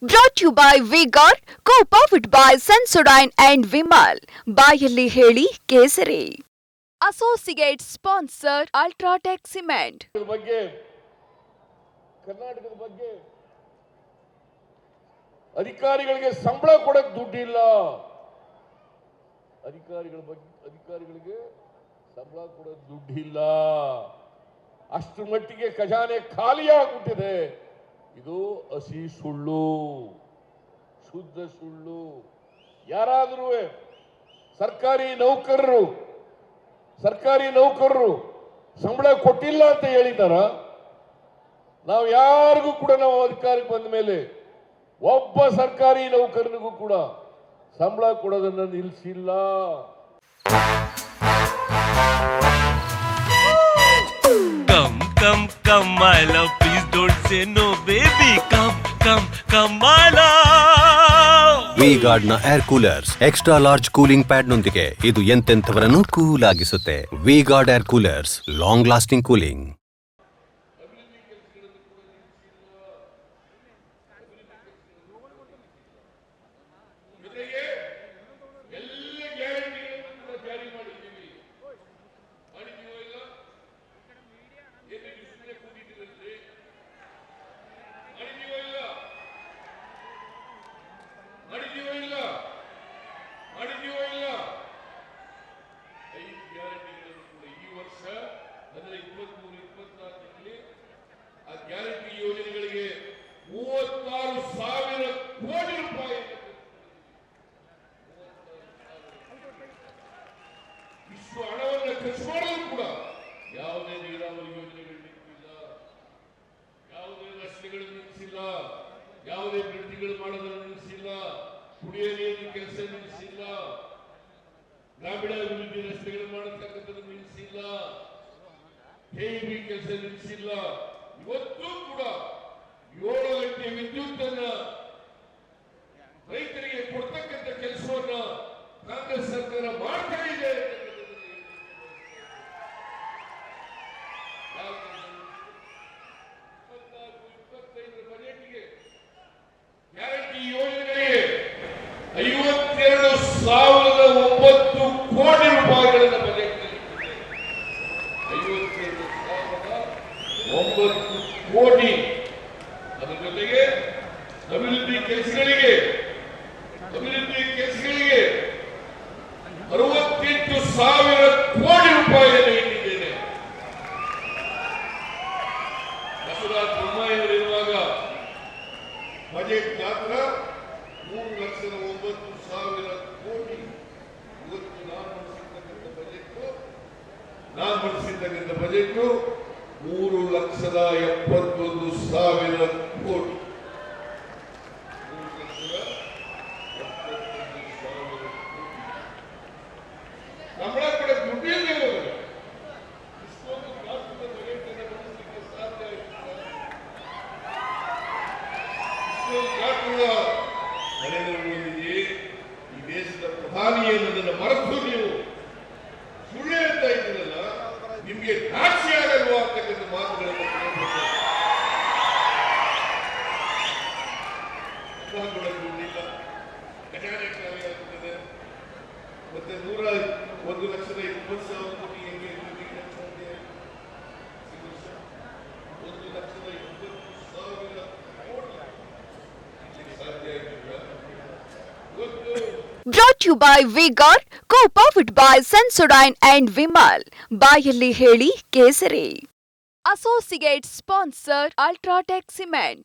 Brought to you by V-Guard, co-powered by Sensodyne and Vimal. ಬಾಯಲ್ಲಿ ಹೇಳಿ ಕೇಸರಿ. Associate sponsor Ultratech Cement. ಬಗ್ಗೆ ಕರ್ನಾಟಕದ ಬಗ್ಗೆ ಅಧಿಕಾರಿಗಳಿಗೆ ಸಂಬಳ ಕೊಡಕ್ಕೆ ದುಡ್ಡಿಲ್ಲ. ಅಧಿಕಾರಿಗಳಿಗೆ ಸಂಬಳ ಕೊಡಕ್ಕೆ ದುಡ್ಡಿಲ್ಲ. ಅಷ್ಟರ ಮಟ್ಟಿಗೆ ಖಜಾನೆ ಖಾಲಿಯಾಗ್ಬಿಟ್ಟಿದೆ. ಇದು ಹಸಿ ಸುಳ್ಳು, ಶುದ್ಧ ಸುಳ್ಳು. ಯಾರಾದರೂ ಸರ್ಕಾರಿ ನೌಕರರು ಸಂಬಳ ಕೊಟ್ಟಿಲ್ಲ ಅಂತ ಹೇಳಿದಾರ? ನಾವು ಯಾರಿಗೂ ಕೂಡ ನಾವು ಅಧಿಕಾರಕ್ಕೆ ಬಂದ ಮೇಲೆ ಒಬ್ಬ ಸರ್ಕಾರಿ ನೌಕರನಿಗೂ ಕೂಡ ಸಂಬಳ ಕೊಡೋದನ್ನು ನಿಲ್ಲಿಸಿಲ್ಲ. Come, my love, please don't say no, baby. Come, my love. V-Guard ನ air coolers extra large cooling pad ನೊಂದಿಗೆ ಇದು ಎಂತೆಂಥವರನ್ನು ಕೂಲ್ ಆಗಿಸುತ್ತೆ. V-Guard air coolers, long lasting cooling. Guarantee ಯೋಜನೆಗಳಿಗೆ 36,000 ಕೋಟಿ ರೂಪಾಯಿ ಇಷ್ಟು ಹಣವನ್ನು ಖರ್ಚು ಮಾಡಲು ಕೂಡ ಯಾವುದೇ ನೀರಾವರಿ ಯೋಜನೆಗಳು ನಿಂತಿಲ್ಲ, ಯಾವುದೇ ರಸ್ತೆಗಳು ನಿಲ್ಲಿಸಿಲ್ಲ, ಯಾವುದೇ ಬ್ರಿಡ್ಜ್ಗಳು ಮಾಡೋದನ್ನು ನಿಲ್ಲಿಸಿಲ್ಲ, ಕುಡಿಯುವ ನೀರಿನ ಕೆಲಸ ನಿಲ್ಲಿಸಿಲ್ಲ, ಗ್ರಾಮೀಣ ಅಭಿವೃದ್ಧಿ ರಸ್ತೆಗಳು ಮಾಡತಕ್ಕಂಥದ್ದು ನಿಲ್ಲಿಸಿಲ್ಲ, ಕೆಇಬಿ ಕೆಲಸ ನಿಲ್ಲಿಸಿಲ್ಲ. ಇವತ್ತು ಕೂಡ 7 ಗಂಟೆ ವಿದ್ಯುತ್ ಅನ್ನ ರೈತರಿಗೆ ಕೊಡ್ತಕ್ಕಂಥ ಕೆಲಸವನ್ನ ಕಾಂಗ್ರೆಸ್ ಸರ್ಕಾರ ಮಾಡ್ತಾ ಇದೆ. 24-25 ಬಜೆಟ್ಗೆ ಗ್ಯಾರಂಟಿ ಯೋಜನೆಗಳಿಗೆ 52,009 ಕೋಟಿ ರೂಪಾಯಿಗಳನ್ನು ಬಜೆಟ್ 52,009 ಕೋಟಿ. ಅದರ ಜೊತೆಗೆ ಅಭಿವೃದ್ಧಿ ಕೆಲಸಗಳಿಗೆ 68,000 ಕೋಟಿ ರೂಪಾಯಿಯನ್ನು ಇಟ್ಟಿದ್ದೇನೆ. ಬಸವರಾಜ ಬೊಮ್ಮಾಯಿಯವರಿರುವಾಗ ಬಜೆಟ್ ಗಾತ್ರ 3,09,000 ಕೋಟಿ. ಇವತ್ತು ನಾನು ಮಂಡಿಸಿರ್ತಕ್ಕಂಥ ಬಜೆಟ್ 3,71,000 ಕೋಟಿ. ಸಂಬಳ ಕೂಡ ದುಡ್ಡಿಲ್ಲದೆ ಹೋದರೆ ಇಷ್ಟೊಂದು ಗಾತ್ರದ ಬಜೆಟ್ ಮಂಡಿಸಲಿಕ್ಕೆ ಸಾಧ್ಯ ಆಗಿಲ್ಲ. ಇಷ್ಟೊಂದು ಗಾತ್ರದ ನರೇಂದ್ರ ಮೋದಿಜಿ ಈ ದೇಶದ ಪ್ರಧಾನಿ ಅನ್ನೋದನ್ನು ಮರೆತು ನೀವು ಸುಳ್ಳು ಹೇಳ್ತಾ ಇದ್ದೀರಲ್ಲ, ನಿಮ್ಗೆ ನಾಶಿ ಆಗಲ್ವಾ ಅಂತಕ್ಕಂಥ ಮಾತುಗಳನ್ನು ದುಡ್ಡಿಲ್ಲ, ಖಜಾನೆ ಖಾಲಿ ಆಗುತ್ತದೆ. ಮತ್ತೆ 1,20,000 ಕೋಟಿ ಹೆಂಗೆ 1,20,000 ಕೋಟಿ ಸಾಧ್ಯ ಆಗಿಲ್ಲ. Brought to you by V-Guard, co-powered by Sensodyne and Vimal. ಬಾಯಲ್ಲಿ ಹೇಳಿ ಕೇಸರಿ. Associate sponsor Ultratech Cement.